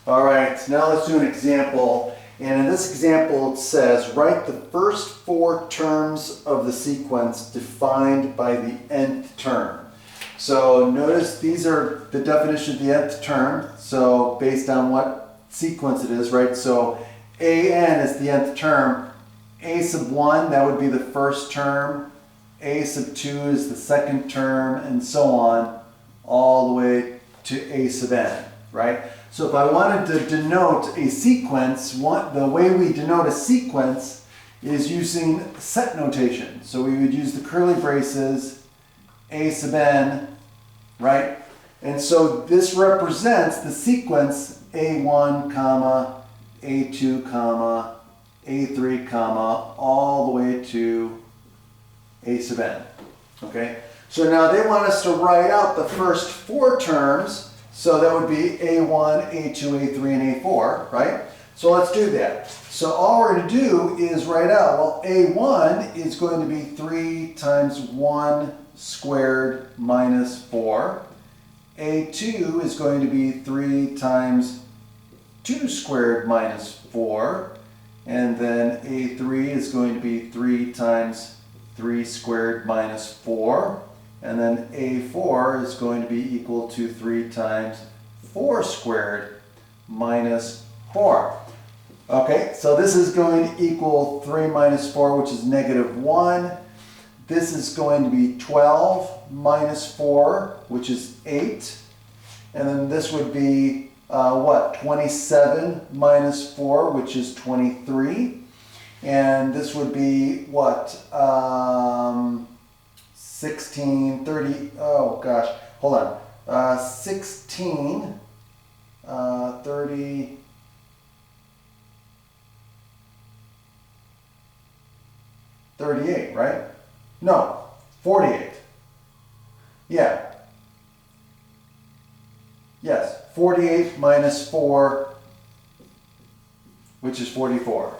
All right, now let's do an example. And in this example it says, write the first 4 terms of the sequence defined by the nth term. So notice these are the definition of the nth term, so based on what sequence it is, right? So an is the nth term, a sub 1, that would be the first term, a sub 2 is the second term, and so on, all the way to a sub n, right? So if I wanted to denote a sequence, the way we denote a sequence is using set notation. So we would use the curly braces, a sub n, right? And so this represents the sequence a1, comma, a2, comma, a3, comma, all the way to a sub n, okay? So now they want us to write out the first 4 terms. So that would be A1, A2, A3, and A4, right? So let's do that. So all we're going to do is write out, well, A1 is going to be 3 times 1 squared minus 4. A2 is going to be 3 times 2 squared minus 4. And then A3 is going to be 3 times 3 squared minus 4. And then A4 is going to be equal to 3 times 4 squared minus 4. Okay, so this is going to equal 3 minus 4, which is negative 1. This is going to be 12 minus 4, which is 8. And then this would be, 27 minus 4, which is 23. And this would be, 16, 30, oh gosh, hold on. 16, 30, 38, right? No, 48. Yeah. Yes, 48 minus 4, which is 44.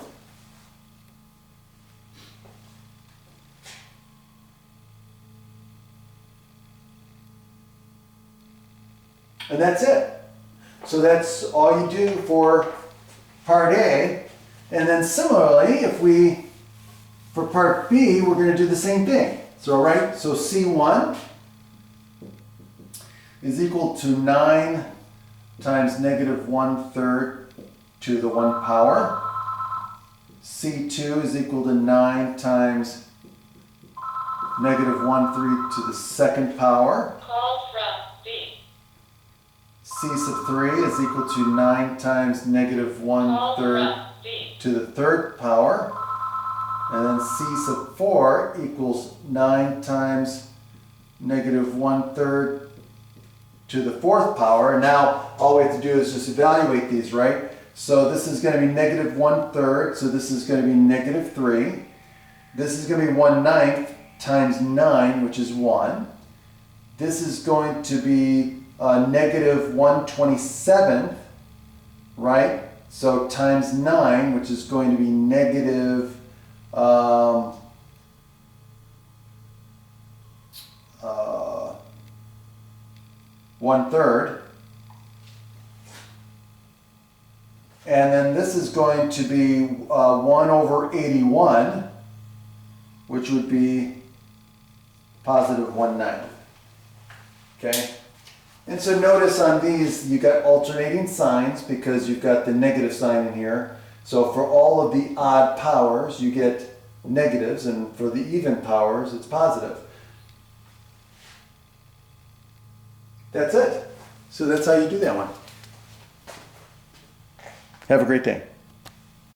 And that's it. So that's all you do for part A. And then similarly, for part B, we're going to do the same thing. So, right, so C1 is equal to 9 times negative 1/3 to the 1 power. C2 is equal to 9 times negative 1/3 to the 2nd power. C sub 3 is equal to 9 times negative 1/3 to the 3rd power. And then C sub 4 equals 9 times negative 1/3 to the 4th power. And now all we have to do is just evaluate these, right? So this is going to be negative 1/3, so this is going to be negative 3. This is going to be 1/9 times 9, which is 1. This is going to be negative 1/27, right? So times 9, which is going to be negative 1/3. And then this is going to be 1/81, which would be positive 1/9. Okay? And so notice on these, you got alternating signs because you've got the negative sign in here. So for all of the odd powers, you get negatives, and for the even powers, it's positive. That's it. So that's how you do that one. Have a great day.